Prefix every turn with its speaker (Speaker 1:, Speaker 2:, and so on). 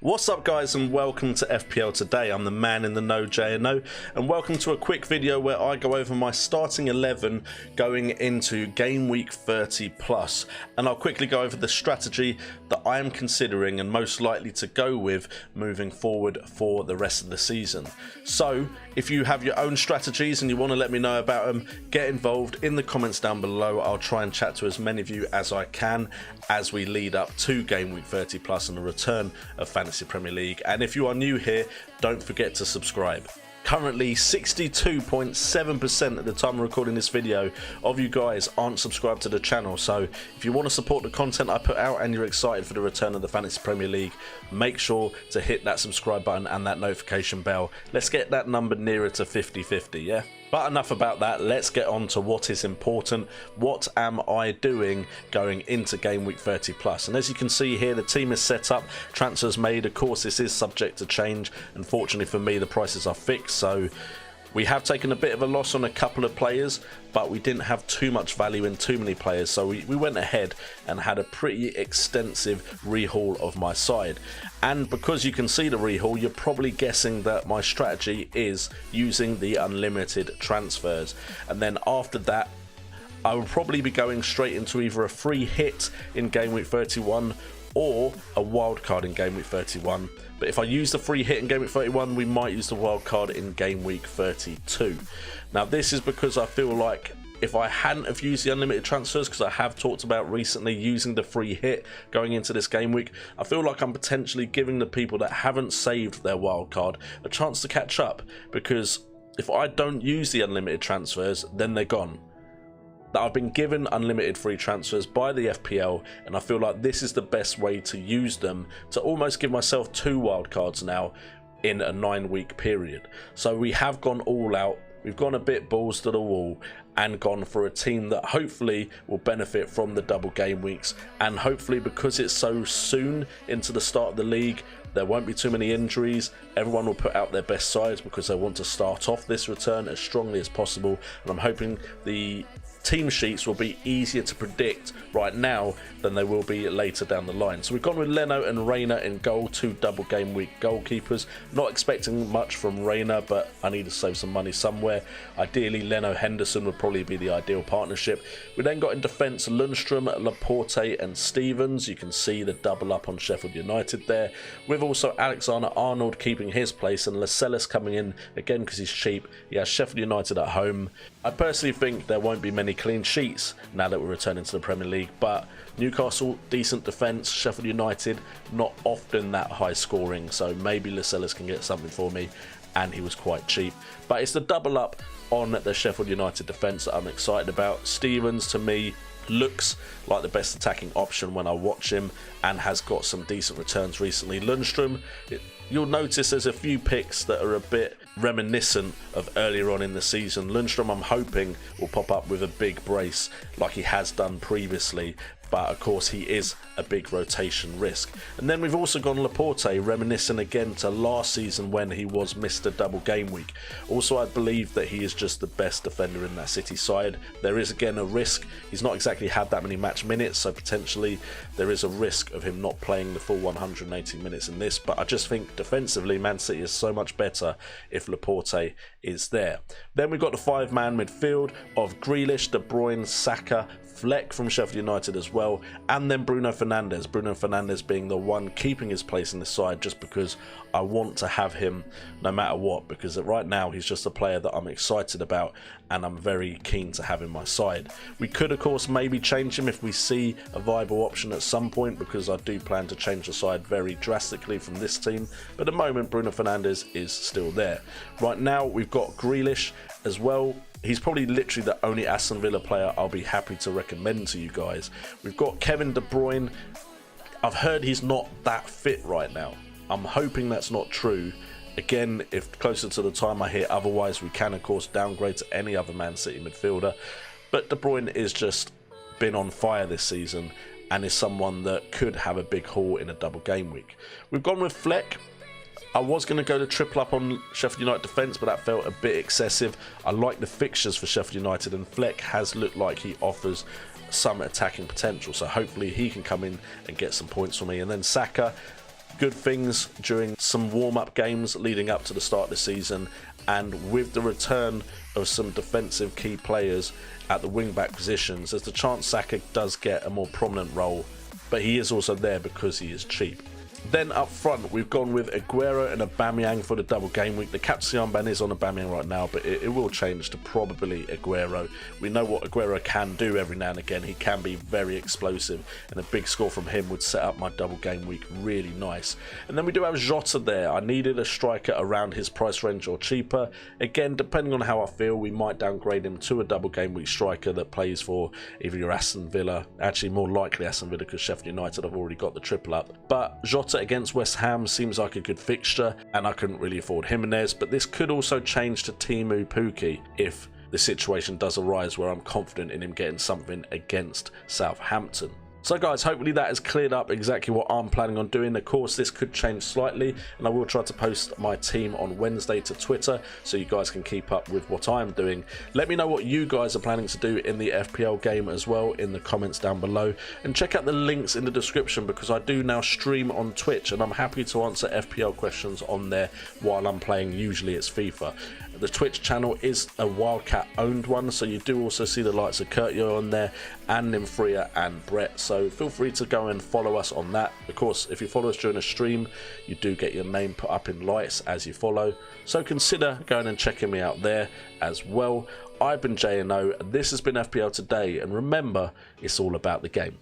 Speaker 1: What's up guys, and welcome to FPL Today. I'm the man in the know, JNO, and welcome to a quick video where I go over my starting 11 going into game week 30 plus, and I'll quickly go over the strategy that I am considering and most likely to go with moving forward for the rest of the season. So if you have your own strategies and you want to let me know about them, get involved in the comments down below. I'll try and chat to as many of you as I can as we lead up to game week 30 plus and the return of Fantasy Premier League. And if you are new here, don't forget to subscribe. Currently 62.7% at the time of recording this video of you guys aren't subscribed to the channel, so if you want to support the content I put out and you're excited for the return of the Fantasy Premier League, make sure to hit that subscribe button and that notification bell. Let's get that number nearer to 50-50, yeah? But enough about that, let's get on to what is important. What am I doing going into game week 30 plus? And as you can see here, the team is set up, transfers made. Of course, this is subject to change. Unfortunately for me, the prices are fixed, so we have taken a bit of a loss on a couple of players, but we didn't have too much value in too many players, so we went ahead and had a pretty extensive rehaul of my side. And because you can see the rehaul, you're probably guessing that my strategy is using the unlimited transfers. And then after that, I will probably be going straight into either a free hit in game week 31 or a wild card in game week 31. But if I use the free hit in game week 31, we might use the wild card in game week 32. Now this is because I feel like if I hadn't have used the unlimited transfers, because I have talked about recently using the free hit going into this game week, I feel like I'm potentially giving the people that haven't saved their wild card a chance to catch up, because if I don't use the unlimited transfers, then they're gone. I've been given unlimited free transfers by the FPL, and I feel like this is the best way to use them to almost give myself 2 wildcards now in a 9-week period. So we have gone all out, we've gone a bit balls to the wall and gone for a team that hopefully will benefit from the double game weeks, and hopefully because it's so soon into the start of the league, there won't be too many injuries. Everyone will put out their best sides because they want to start off this return as strongly as possible, and I'm hoping the team sheets will be easier to predict right now than they will be later down the line. So we've gone with Leno and Reina in goal, 2 double game week goalkeepers. Not expecting much from Reina, but I need to save some money somewhere. Ideally Leno Henderson would probably be the ideal partnership. We then got in defence Lundstrom, Laporte and Stevens. You can see the double up on Sheffield United there, with also Alexander-Arnold keeping his place and Lascelles coming in again because he's cheap. He has Sheffield United at home. I personally think there won't be many clean sheets now that we're returning to the Premier League, but Newcastle, decent defence. Sheffield United, not often that high scoring, so maybe Lascelles can get something for me, and he was quite cheap. But it's the double up on the Sheffield United defence that I'm excited about. Stevens, to me, looks like the best attacking option when I watch him and has got some decent returns recently. Lundstrom, you'll notice there's a few picks that are a bit reminiscent of earlier on in the season. Lundstrom, I'm hoping, will pop up with a big brace like he has done previously, but of course he is a big rotation risk. And then we've also gone Laporte, reminiscent again to last season when he was Mr. Double Game Week. Also, I believe that he is just the best defender in that City side. There is again a risk. He's not exactly had that many match minutes, so potentially there is a risk of him not playing the full 180 minutes in this, but I just think defensively Man City is so much better if Laporte is there. Then we've got the 5-man midfield of Grealish, De Bruyne, Saka, Fleck from Sheffield United as well, and then Bruno Fernandes. Bruno Fernandes being the one keeping his place in the side just because I want to have him no matter what, because right now he's just a player that I'm excited about and I'm very keen to have in my side. We could of course maybe change him if we see a viable option at some point, because I do plan to change the side very drastically from this team, but at the moment Bruno Fernandes is still there. Right now we've got Grealish as well. He's probably literally the only Aston Villa player I'll be happy to recommend to you guys. We've got Kevin De Bruyne. I've heard he's not that fit right now. I'm hoping that's not true. Again, if closer to the time I hear otherwise, we can of course downgrade to any other Man City midfielder. But De Bruyne is just been on fire this season and is someone that could have a big haul in a double game week. We've gone with Fleck. I was going to go to triple up on Sheffield United defence, but that felt a bit excessive. I like the fixtures for Sheffield United, and Fleck has looked like he offers some attacking potential, so hopefully he can come in and get some points for me. And then Saka, good things during some warm-up games leading up to the start of the season, and with the return of some defensive key players at the wing-back positions, there's the chance Saka does get a more prominent role, but he is also there because he is cheap. Then up front, we've gone with Aguero and Aubameyang for the double game week. The captaincy armband is on Aubameyang right now, but it will change to probably Aguero. We know what Aguero can do every now and again. He can be very explosive, and a big score from him would set up my double game week really nice. And then we do have Jota there. I needed a striker around his price range or cheaper. Again, depending on how I feel, we might downgrade him to a double game week striker that plays for either your Aston Villa, actually more likely Aston Villa because Sheffield United have already got the triple up. But Jota against West Ham seems like a good fixture, and I couldn't really afford Jimenez, but this could also change to Timu Pukki if the situation does arise where I'm confident in him getting something against Southampton. So guys, hopefully that has cleared up exactly what I'm planning on doing. Of course, this could change slightly, and I will try to post my team on Wednesday to Twitter so you guys can keep up with what I'm doing. Let me know what you guys are planning to do in the FPL game as well in the comments down below, and check out the links in the description because I do now stream on Twitch, and I'm happy to answer FPL questions on there while I'm playing. Usually it's FIFA. The Twitch channel is a Wildcat owned one, so you do also see the likes of Kurtio on there, and Nimfria and Brett, so feel free to go and follow us on that. Of course, if you follow us during a stream, you do get your name put up in lights as you follow, so consider going and checking me out there as well. I've been J&O, and this has been FPL Today, and remember, it's all about the game.